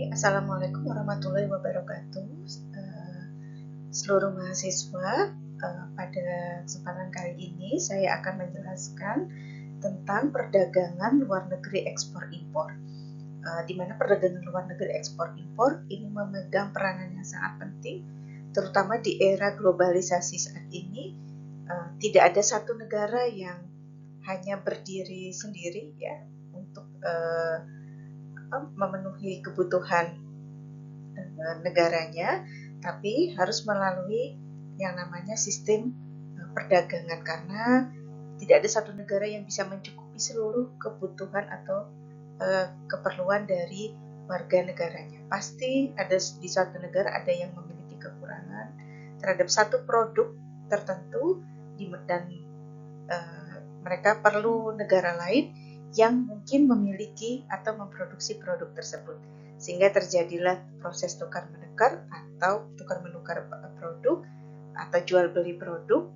Assalamualaikum warahmatullahi wabarakatuh. Seluruh mahasiswa, pada kesempatan kali ini saya akan menjelaskan tentang perdagangan luar negeri ekspor impor. Di mana perdagangan luar negeri ekspor impor ini memegang peranan yang sangat penting, terutama di era globalisasi saat ini. Tidak ada satu negara yang hanya berdiri sendiri ya untuk memenuhi kebutuhan negaranya, tapi harus melalui yang namanya sistem perdagangan, karena tidak ada satu negara yang bisa mencukupi seluruh kebutuhan atau keperluan dari warga negaranya. Pasti ada di suatu negara ada yang memiliki kekurangan terhadap satu produk tertentu dan mereka perlu negara lain yang mungkin memiliki atau memproduksi produk tersebut, sehingga terjadilah proses tukar-menukar atau tukar-menukar produk atau jual beli produk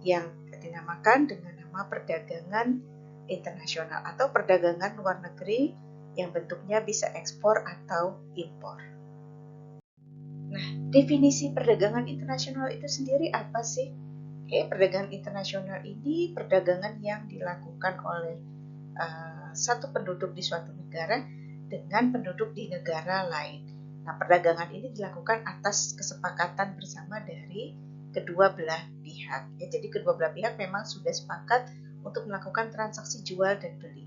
yang dinamakan dengan nama perdagangan internasional atau perdagangan luar negeri yang bentuknya bisa ekspor atau impor. Nah, definisi perdagangan internasional itu sendiri apa sih? Perdagangan internasional ini perdagangan yang dilakukan oleh satu penduduk di suatu negara dengan penduduk di negara lain. Nah, perdagangan ini dilakukan atas kesepakatan bersama dari kedua belah pihak. Jadi kedua belah pihak memang sudah sepakat untuk melakukan transaksi jual dan beli.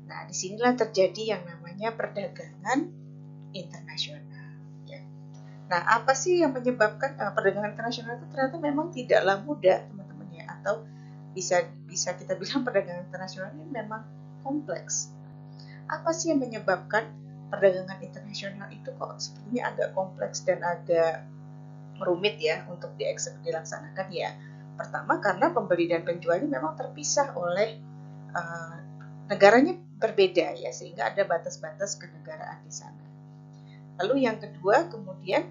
Nah, disinilah terjadi yang namanya perdagangan internasional. Nah, apa sih yang menyebabkan perdagangan internasional itu ternyata memang tidaklah mudah, teman-teman ya, atau bisa kita bilang perdagangan internasional ini memang kompleks. Apa sih yang menyebabkan perdagangan internasional itu kok sepertinya agak kompleks dan agak rumit ya untuk dilaksanakan ya? Pertama, karena pembeli dan penjual ini memang terpisah oleh negaranya berbeda ya, sehingga ada batas-batas kenegaraan di sana. Lalu yang kedua, kemudian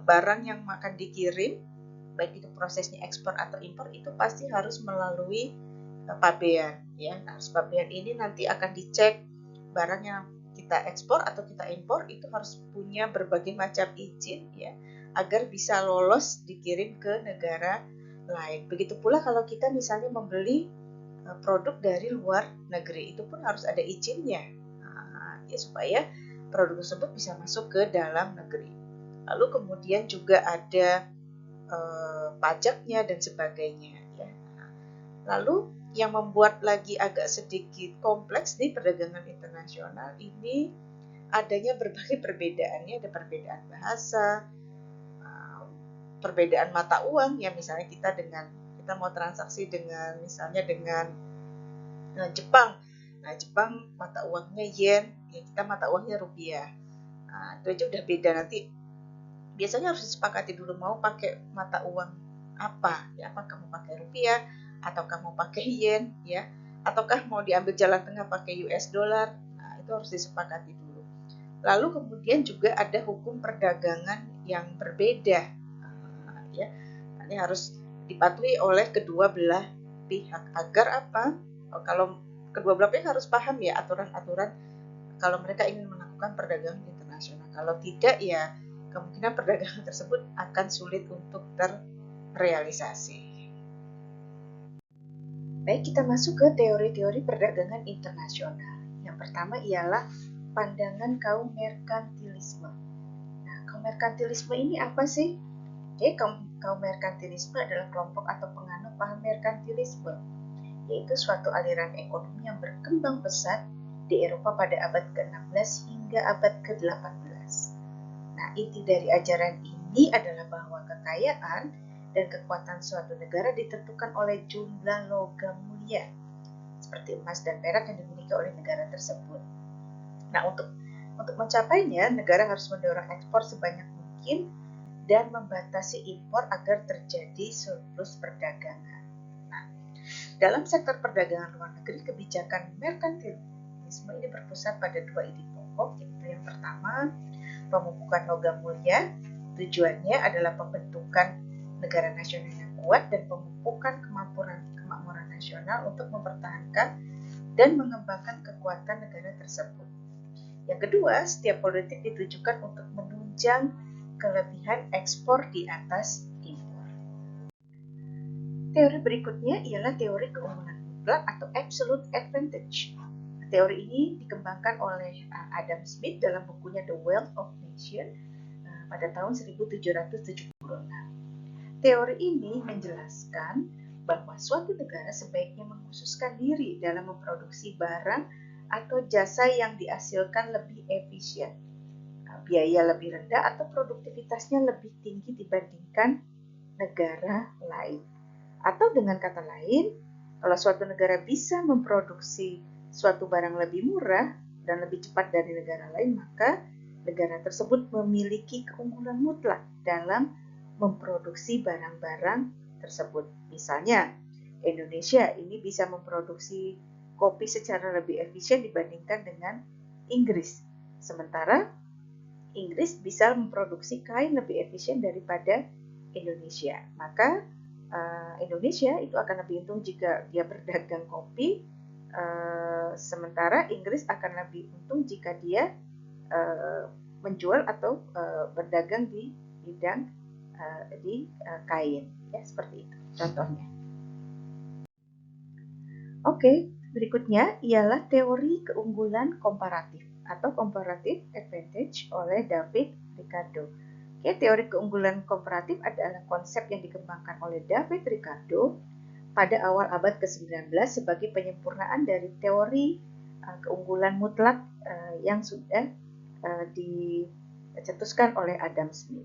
barang yang akan dikirim, baik itu prosesnya ekspor atau impor, itu pasti harus melalui pabean ya. Nah, pabean ini nanti akan dicek barang yang kita ekspor atau kita impor itu harus punya berbagai macam izin ya, agar bisa lolos dikirim ke negara lain. Begitu pula kalau kita misalnya membeli produk dari luar negeri, itu pun harus ada izinnya ya, supaya produk tersebut bisa masuk ke dalam negeri. Lalu kemudian juga ada pajaknya dan sebagainya ya. Lalu yang membuat lagi agak sedikit kompleks di perdagangan internasional ini adanya berbagai perbedaannya, ada perbedaan bahasa, perbedaan mata uang ya, misalnya kita mau transaksi dengan misalnya dengan Jepang. Nah, Jepang mata uangnya yen, ya kita mata uangnya rupiah. Nah, itu aja udah beda. Nanti biasanya harus disepakati dulu mau pakai mata uang apa ya, apa kamu pakai rupiah atau kamu pakai yen ya, ataukah mau diambil jalan tengah pakai US dollar. Nah, itu harus disepakati dulu. Lalu kemudian juga ada hukum perdagangan yang berbeda ya. Ini harus dipatuhi oleh kedua belah pihak agar apa? Kalau kedua belah pihak harus paham ya aturan-aturan kalau mereka ingin melakukan perdagangan internasional. Kalau tidak ya kemungkinan perdagangan tersebut akan sulit untuk terrealisasi. Baik, kita masuk ke teori-teori perdagangan internasional. Yang pertama ialah pandangan kaum merkantilisme. Nah, kaum merkantilisme ini apa sih? Kaum merkantilisme adalah kelompok atau penganut paham merkantilisme, yaitu suatu aliran ekonomi yang berkembang pesat di Eropa pada abad ke-16 hingga abad ke-18. Nah, inti dari ajaran ini adalah bahwa kekayaan dan kekuatan suatu negara ditentukan oleh jumlah logam mulia, seperti emas dan perak yang dimiliki oleh negara tersebut. Nah, untuk mencapainya, negara harus mendorong ekspor sebanyak mungkin dan membatasi impor agar terjadi surplus perdagangan. Nah, dalam sektor perdagangan luar negeri, kebijakan merkantilisme ini berpusat pada dua ide pokok, yaitu yang pertama, pemupukan logam mulia. Tujuannya adalah pembentukan negara nasional yang kuat dan pemupukan kemakmuran nasional untuk mempertahankan dan mengembangkan kekuatan negara tersebut. Yang kedua, setiap politik ditujukan untuk menunjang kelebihan ekspor di atas impor. Teori berikutnya ialah teori keunggulan mutlak atau absolute advantage. Teori ini dikembangkan oleh Adam Smith dalam bukunya The Wealth of Nations pada tahun 1776. Teori ini menjelaskan bahwa suatu negara sebaiknya mengkhususkan diri dalam memproduksi barang atau jasa yang dihasilkan lebih efisien, biaya lebih rendah atau produktivitasnya lebih tinggi dibandingkan negara lain. Atau dengan kata lain, kalau suatu negara bisa memproduksi suatu barang lebih murah dan lebih cepat dari negara lain, maka negara tersebut memiliki keunggulan mutlak dalam memproduksi barang-barang tersebut. Misalnya, Indonesia ini bisa memproduksi kopi secara lebih efisien dibandingkan dengan Inggris. Sementara Inggris bisa memproduksi kain lebih efisien daripada Indonesia. Maka Indonesia itu akan lebih untung jika dia berdagang kopi, sementara Inggris akan lebih untung jika dia menjual atau berdagang di bidang kain, ya seperti itu contohnya. Oke, berikutnya ialah teori keunggulan komparatif atau comparative advantage oleh David Ricardo. Oke, teori keunggulan komparatif adalah konsep yang dikembangkan oleh David Ricardo pada awal abad ke-19 sebagai penyempurnaan dari teori keunggulan mutlak yang sudah dicetuskan oleh Adam Smith.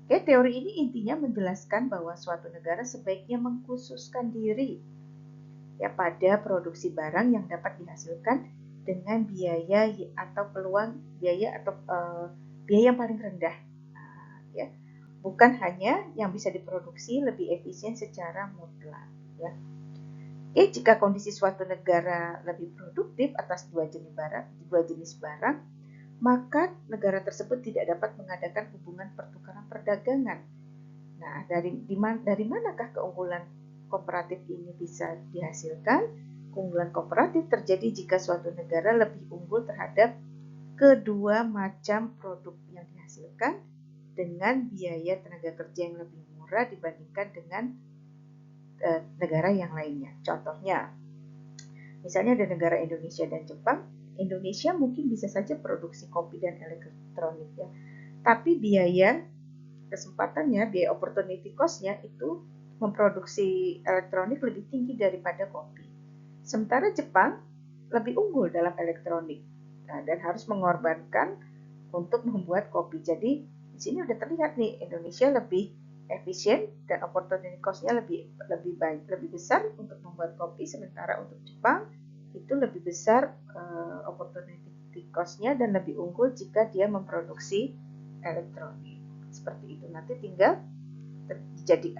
Oke, teori ini intinya menjelaskan bahwa suatu negara sebaiknya mengkhususkan diri ya pada produksi barang yang dapat dihasilkan dengan biaya atau peluang biaya atau biaya yang paling rendah. Ya, bukan hanya yang bisa diproduksi lebih efisien secara mutlak. Ya. Jika kondisi suatu negara lebih produktif atas dua jenis barang, maka negara tersebut tidak dapat mengadakan hubungan pertukaran perdagangan. Nah, dari manakah keunggulan komparatif ini bisa dihasilkan? Keunggulan komparatif terjadi jika suatu negara lebih unggul terhadap kedua macam produk yang dihasilkan dengan biaya tenaga kerja yang lebih murah dibandingkan dengan negara yang lainnya. Contohnya, misalnya ada negara Indonesia dan Jepang. Indonesia mungkin bisa saja produksi kopi dan elektronik ya, tapi biaya kesempatannya, biaya opportunity cost-nya itu memproduksi elektronik lebih tinggi daripada kopi. Sementara Jepang lebih unggul dalam elektronik dan harus mengorbankan untuk membuat kopi. Jadi di sini udah terlihat nih, Indonesia lebih efisien dan opportunity cost-nya lebih besar untuk membuat kopi, sementara untuk Jepang itu lebih besar opportunity cost-nya dan lebih unggul jika dia memproduksi elektronik. Seperti itu. Nanti tinggal terjadi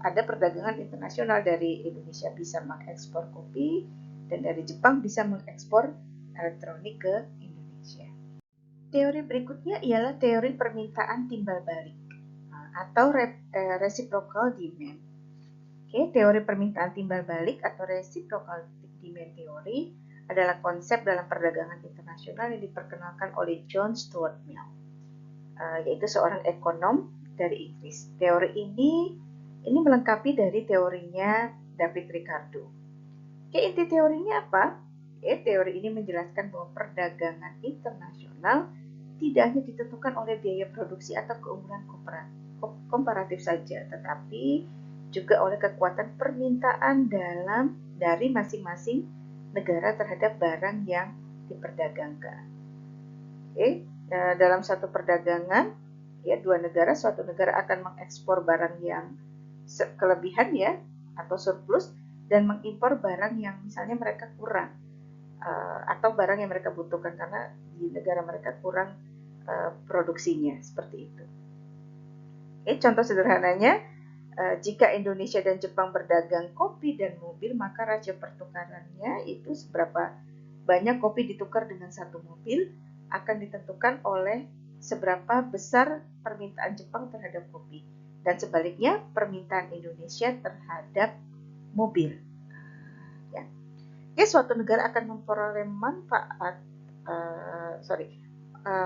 ada perdagangan internasional, dari Indonesia bisa mengekspor kopi dan dari Jepang bisa mengekspor elektronik ke Indonesia. Teori berikutnya ialah teori permintaan timbal balik atau reciprocal demand. Oke, teori permintaan timbal balik atau reciprocal demand theory adalah konsep dalam perdagangan internasional yang diperkenalkan oleh John Stuart Mill, yaitu seorang ekonom dari Inggris. Teori ini melengkapi dari teorinya David Ricardo. Oke, inti teorinya apa? Teori ini menjelaskan bahwa perdagangan internasional tidak hanya ditentukan oleh biaya produksi atau keunggulan komparatif saja, tetapi juga oleh kekuatan permintaan dari masing-masing negara terhadap barang yang diperdagangkan. Dalam satu perdagangan, suatu negara akan mengekspor barang yang kelebihan ya atau surplus dan mengimpor barang yang misalnya mereka kurang atau barang yang mereka butuhkan karena di negara mereka kurang produksinya, seperti itu. Contoh sederhananya, jika Indonesia dan Jepang berdagang kopi dan mobil, maka rasio pertukarannya itu seberapa banyak kopi ditukar dengan satu mobil akan ditentukan oleh seberapa besar permintaan Jepang terhadap kopi, dan sebaliknya permintaan Indonesia terhadap mobil. Ya. Suatu negara akan memperoleh manfaat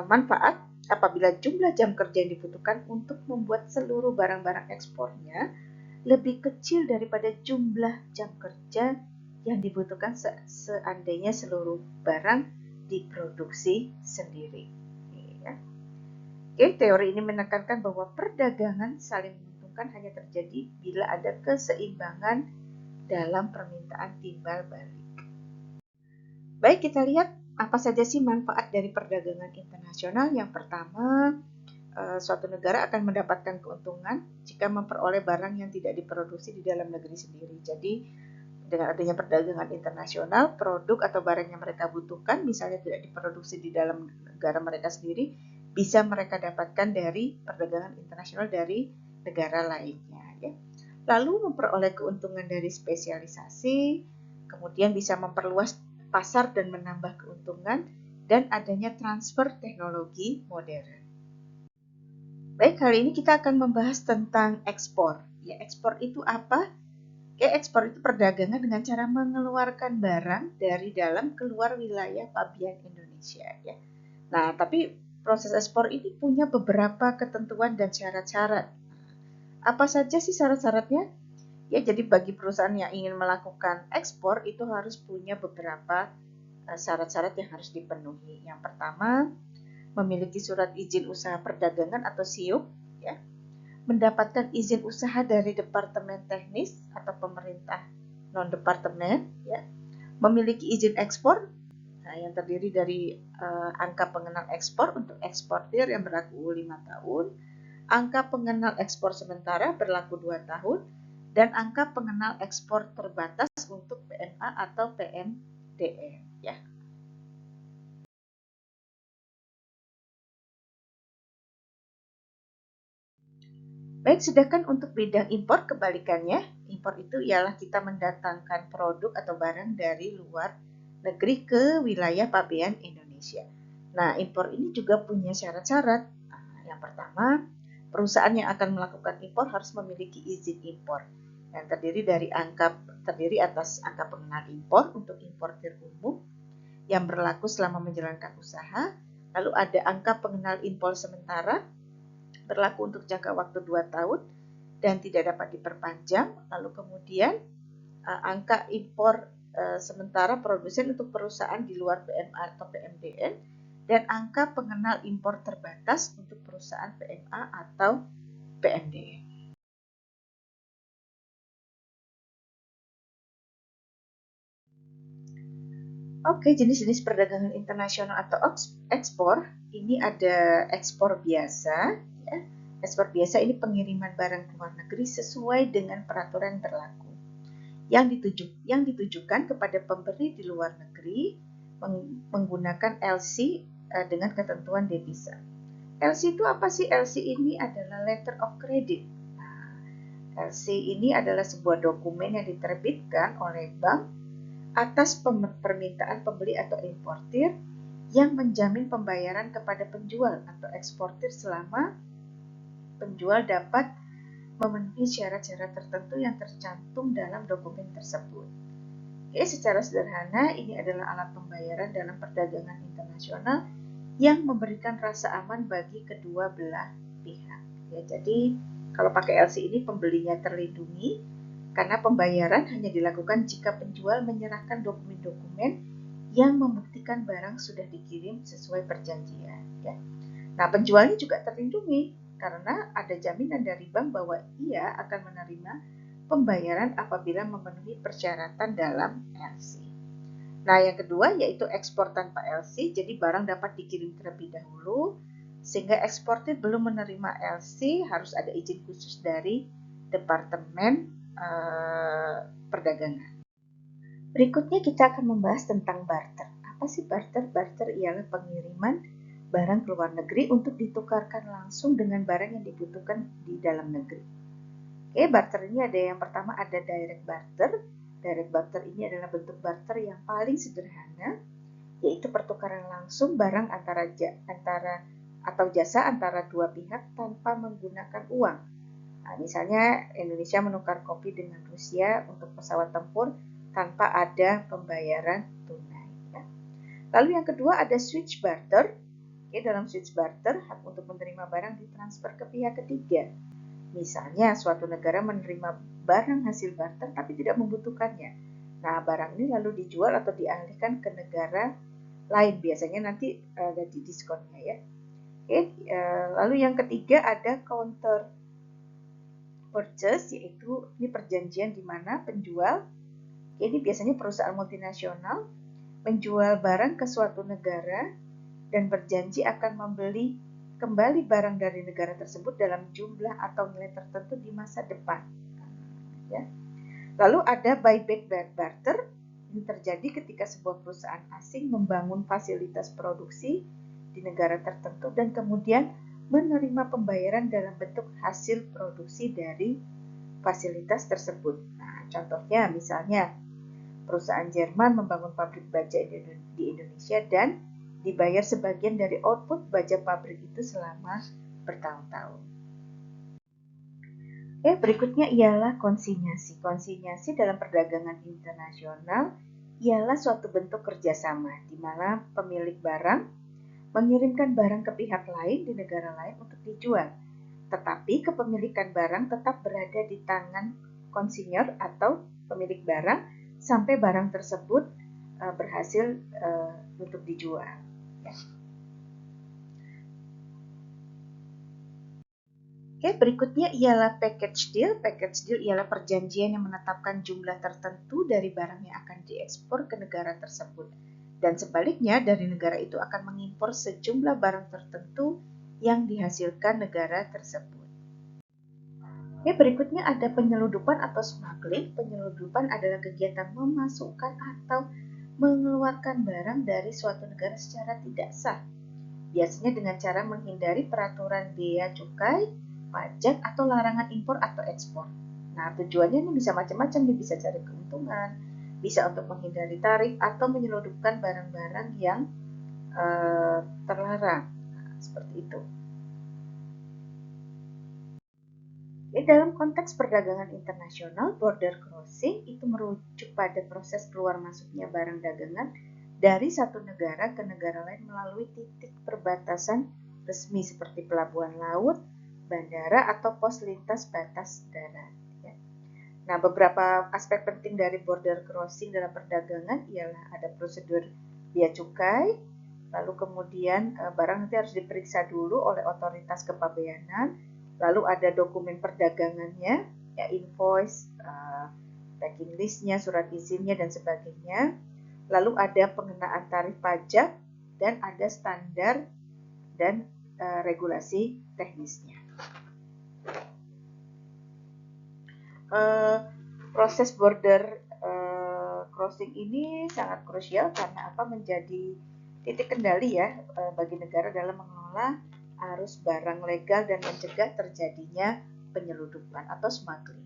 manfaat apabila jumlah jam kerja yang dibutuhkan untuk membuat seluruh barang-barang ekspornya lebih kecil daripada jumlah jam kerja yang dibutuhkan seandainya seluruh barang diproduksi sendiri. Ya. Oke, teori ini menekankan bahwa perdagangan saling menguntungkan hanya terjadi bila ada keseimbangan dalam permintaan timbal balik. Baik, kita lihat apa saja sih manfaat dari perdagangan internasional. Yang pertama, suatu negara akan mendapatkan keuntungan jika memperoleh barang yang tidak diproduksi di dalam negeri sendiri. Jadi, dengan adanya perdagangan internasional, produk atau barang yang mereka butuhkan, misalnya tidak diproduksi di dalam negara mereka sendiri, bisa mereka dapatkan dari perdagangan internasional dari negara lainnya. Ya. Lalu memperoleh keuntungan dari spesialisasi, kemudian bisa memperluas pasar dan menambah keuntungan, dan adanya transfer teknologi modern. Baik, kali ini kita akan membahas tentang ekspor. Ya, ekspor itu apa? Ekspor itu perdagangan dengan cara mengeluarkan barang dari dalam keluar wilayah pabean Indonesia. Ya. Nah, tapi proses ekspor ini punya beberapa ketentuan dan syarat-syarat. Apa saja sih syarat-syaratnya? Ya, jadi bagi perusahaan yang ingin melakukan ekspor itu harus punya beberapa syarat-syarat yang harus dipenuhi. Yang pertama, memiliki surat izin usaha perdagangan atau SIUP, ya, mendapatkan izin usaha dari departemen teknis atau pemerintah non-departemen, ya, memiliki izin ekspor, yang terdiri dari angka pengenal ekspor untuk eksportir yang berlaku 5 tahun, angka pengenal ekspor sementara berlaku 2 tahun, dan angka pengenal ekspor terbatas untuk PMA atau PMDN. Ya. Baik, sedangkan untuk bidang impor kebalikannya, impor itu ialah kita mendatangkan produk atau barang dari luar negeri ke wilayah pabean Indonesia. Nah, impor ini juga punya syarat-syarat. Yang pertama, perusahaan yang akan melakukan impor harus memiliki izin impor yang terdiri atas angka pengenal impor untuk importir umum yang berlaku selama menjalankan usaha. Lalu ada angka pengenal impor sementara berlaku untuk jangka waktu 2 tahun dan tidak dapat diperpanjang. Lalu kemudian angka impor sementara produsen untuk perusahaan di luar PMA atau PMDN, dan angka pengenal impor terbatas untuk perusahaan PMA atau PMDN. Oke, jenis-jenis perdagangan internasional atau ekspor, ini ada ekspor biasa. Ya. Ekspor biasa ini pengiriman barang ke luar negeri sesuai dengan peraturan berlaku. Yang ditujukan kepada pemberi di luar negeri menggunakan LC dengan ketentuan devisa. LC itu apa sih? LC ini adalah letter of credit. Nah, LC ini adalah sebuah dokumen yang diterbitkan oleh bank atas permintaan pembeli atau importir yang menjamin pembayaran kepada penjual atau eksportir selama penjual dapat memenuhi syarat-syarat tertentu yang tercantum dalam dokumen tersebut. Secara sederhana, ini adalah alat pembayaran dalam perdagangan internasional yang memberikan rasa aman bagi kedua belah pihak. Ya, jadi kalau pakai LC ini pembelinya terlindungi karena pembayaran hanya dilakukan jika penjual menyerahkan dokumen-dokumen yang membuktikan barang sudah dikirim sesuai perjanjian. Ya. Nah, penjualnya juga terlindungi karena ada jaminan dari bank bahwa ia akan menerima pembayaran apabila memenuhi persyaratan dalam LC. Nah, yang kedua yaitu ekspor tanpa LC, jadi barang dapat dikirim terlebih dahulu, sehingga eksportir belum menerima LC harus ada izin khusus dari Departemen Perdagangan. Berikutnya kita akan membahas tentang barter. Apa sih barter? Barter ialah pengiriman barang ke luar negeri untuk ditukarkan langsung dengan barang yang dibutuhkan di dalam negeri. Barter ini ada yang pertama ada direct barter. Direct barter ini adalah bentuk barter yang paling sederhana, yaitu pertukaran langsung barang antara atau jasa antara dua pihak tanpa menggunakan uang. Nah, misalnya Indonesia menukar kopi dengan Rusia untuk pesawat tempur tanpa ada pembayaran tunai. Ya. Lalu yang kedua ada switch barter. Dalam switch barter, hak untuk menerima barang ditransfer ke pihak ketiga. Misalnya, suatu negara menerima barang hasil barter tapi tidak membutuhkannya. Nah, barang ini lalu dijual atau dialihkan ke negara lain. Biasanya nanti ada di diskonnya ya. Lalu yang ketiga ada counter purchase, yaitu ini perjanjian di mana penjual, ini biasanya perusahaan multinasional, menjual barang ke suatu negara dan berjanji akan membeli kembali barang dari negara tersebut dalam jumlah atau nilai tertentu di masa depan. Ya. Lalu ada buyback barter. Ini terjadi ketika sebuah perusahaan asing membangun fasilitas produksi di negara tertentu dan kemudian menerima pembayaran dalam bentuk hasil produksi dari fasilitas tersebut. Nah, contohnya misalnya perusahaan Jerman membangun pabrik baja di Indonesia dan dibayar sebagian dari output baja pabrik itu selama bertahun-tahun. Berikutnya ialah konsinyasi. Konsinyasi dalam perdagangan internasional ialah suatu bentuk kerjasama di mana pemilik barang mengirimkan barang ke pihak lain di negara lain untuk dijual. Tetapi kepemilikan barang tetap berada di tangan konsinyor atau pemilik barang sampai barang tersebut berhasil untuk dijual. Ya. Berikutnya ialah package deal. Package deal ialah perjanjian yang menetapkan jumlah tertentu dari barang yang akan diekspor ke negara tersebut. Dan sebaliknya, dari negara itu akan mengimpor sejumlah barang tertentu yang dihasilkan negara tersebut. Berikutnya ada penyeludupan atau smuggling. Penyeludupan adalah kegiatan memasukkan atau mengeluarkan barang dari suatu negara secara tidak sah. Biasanya dengan cara menghindari peraturan bea cukai, pajak, atau larangan impor atau ekspor. Nah, tujuannya ini bisa macam-macam, bisa cari keuntungan, bisa untuk menghindari tarif, atau menyelundupkan barang-barang yang terlarang. Nah, seperti itu. Dalam konteks perdagangan internasional, border crossing itu merujuk pada proses keluar masuknya barang dagangan dari satu negara ke negara lain melalui titik perbatasan resmi seperti pelabuhan laut, bandara, atau pos lintas batas darat. Ya. Nah, beberapa aspek penting dari border crossing dalam perdagangan ialah ada prosedur bea cukai, lalu kemudian barang nanti harus diperiksa dulu oleh otoritas kepabeanan, lalu ada dokumen perdagangannya, ya invoice, packing listnya, surat izinnya, dan sebagainya. Lalu ada pengenaan tarif pajak dan ada standar dan regulasi teknisnya. Proses border crossing ini sangat krusial karena menjadi titik kendali ya bagi negara dalam mengelola arus barang legal dan mencegah terjadinya penyeludupan atau smuggling.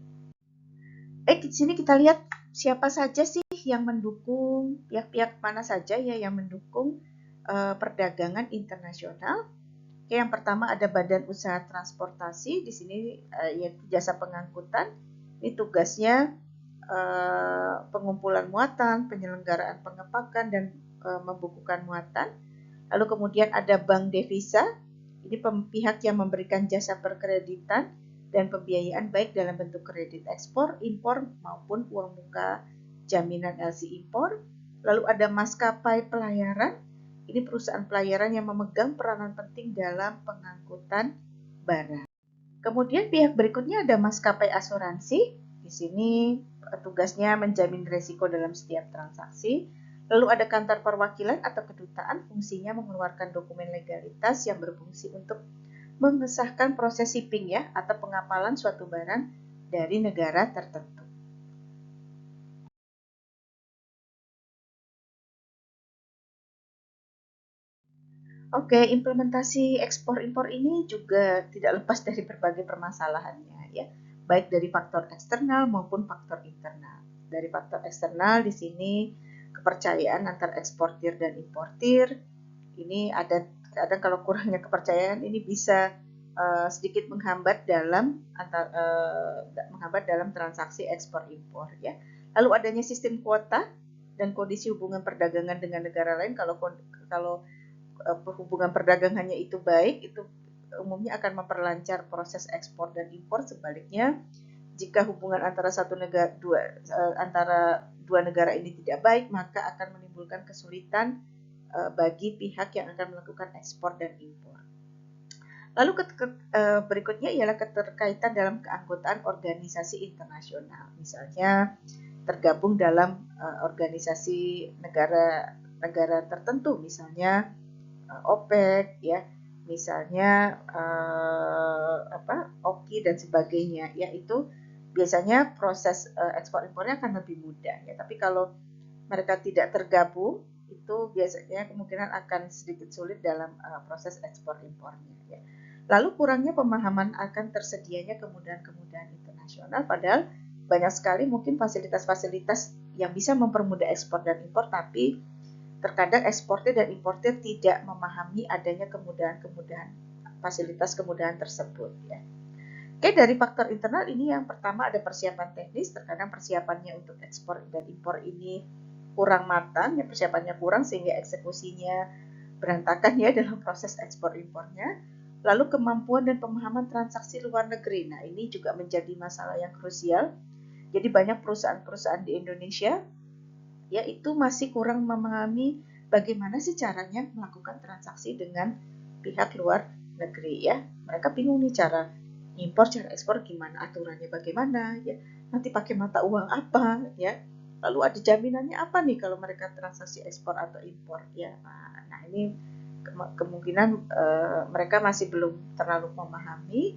Di sini kita lihat siapa saja sih yang mendukung, pihak-pihak mana saja ya yang mendukung perdagangan internasional. Yang pertama ada Badan Usaha Transportasi, di sini yaitu jasa pengangkutan. Ini tugasnya pengumpulan muatan, penyelenggaraan pengepakan, dan membukukan muatan. Lalu kemudian ada Bank Devisa, ini pihak yang memberikan jasa perkreditan dan pembiayaan baik dalam bentuk kredit ekspor, impor, maupun uang muka jaminan LC impor. Lalu ada maskapai pelayaran, ini perusahaan pelayaran yang memegang peranan penting dalam pengangkutan barang. Kemudian pihak berikutnya ada maskapai asuransi, di sini tugasnya menjamin risiko dalam setiap transaksi. Lalu ada kantor perwakilan atau kedutaan, fungsinya mengeluarkan dokumen legalitas yang berfungsi untuk mengesahkan proses shipping ya atau pengapalan suatu barang dari negara tertentu. Implementasi ekspor-impor ini juga tidak lepas dari berbagai permasalahannya ya, baik dari faktor eksternal maupun faktor internal. Dari faktor eksternal di sini kepercayaan antar eksportir dan importir. Ini ada kadang kalau kurangnya kepercayaan ini bisa sedikit menghambat dalam transaksi ekspor impor ya. Lalu adanya sistem kuota. dan kondisi hubungan perdagangan dengan negara lain. Kalau hubungan perdagangannya itu baik, itu umumnya akan memperlancar proses ekspor dan impor. Sebaliknya, jika hubungan antara antara dua negara ini tidak baik, maka akan menimbulkan kesulitan bagi pihak yang akan melakukan ekspor dan impor. Lalu berikutnya ialah keterkaitan dalam keanggotaan organisasi internasional. Misalnya tergabung dalam organisasi negara tertentu, misalnya OPEC, ya, misalnya OKI dan sebagainya. Ya, itu biasanya proses ekspor impornya akan lebih mudah. Ya, tapi kalau mereka tidak tergabung, itu biasanya kemungkinan akan sedikit sulit dalam proses ekspor impornya. Ya. Lalu kurangnya pemahaman akan tersedianya kemudahan-kemudahan internasional, padahal banyak sekali mungkin fasilitas-fasilitas yang bisa mempermudah ekspor dan impor, tapi terkadang eksportir dan importir tidak memahami adanya kemudahan-kemudahan, fasilitas kemudahan tersebut. Ya. Oke, dari faktor internal ini yang pertama ada persiapan teknis. Terkadang persiapannya untuk ekspor dan impor ini kurang matang, ya, persiapannya kurang sehingga eksekusinya berantakan ya dalam proses ekspor impornya. Lalu kemampuan dan pemahaman transaksi luar negeri. Nah, ini juga menjadi masalah yang krusial. Jadi banyak perusahaan-perusahaan di Indonesia ya itu masih kurang memahami bagaimana sih caranya melakukan transaksi dengan pihak luar negeri ya. Mereka bingung nih cara impor, cara ekspor gimana, aturannya bagaimana ya. Nanti pakai mata uang apa ya. Lalu ada jaminannya apa nih kalau mereka transaksi ekspor atau impor ya. Nah ini kemungkinan mereka masih belum terlalu memahami.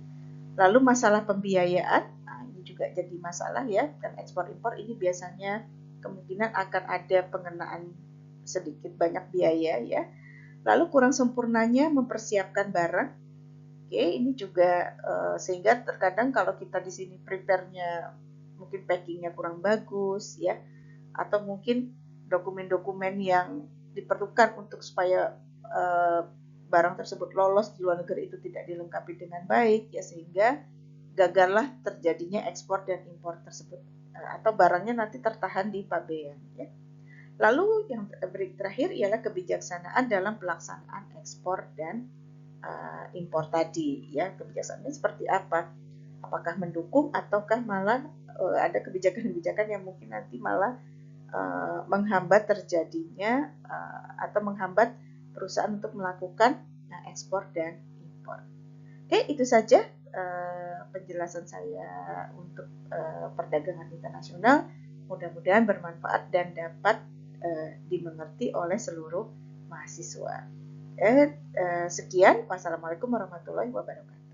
Lalu masalah pembiayaan, nah ini juga jadi masalah ya, dan ekspor impor ini biasanya kemungkinan akan ada pengenaan sedikit banyak biaya ya. Lalu kurang sempurnanya mempersiapkan barang. Oke, ini juga sehingga terkadang kalau kita di sini prepare-nya mungkin packingnya kurang bagus ya, atau mungkin dokumen-dokumen yang diperlukan untuk supaya barang tersebut lolos di luar negeri itu tidak dilengkapi dengan baik ya, sehingga gagallah terjadinya ekspor dan impor tersebut atau barangnya nanti tertahan di pabean ya. Lalu yang terakhir ialah kebijaksanaan dalam pelaksanaan ekspor dan impor tadi ya. Kebijaksanaannya seperti apa? Apakah mendukung ataukah malah ada kebijakan-kebijakan yang mungkin nanti malah menghambat terjadinya atau menghambat perusahaan untuk melakukan ekspor dan impor. Oke, itu saja penjelasan saya untuk perdagangan internasional. Mudah-mudahan bermanfaat dan dapat dimengerti oleh seluruh mahasiswa. Sekian, wassalamualaikum warahmatullahi wabarakatuh.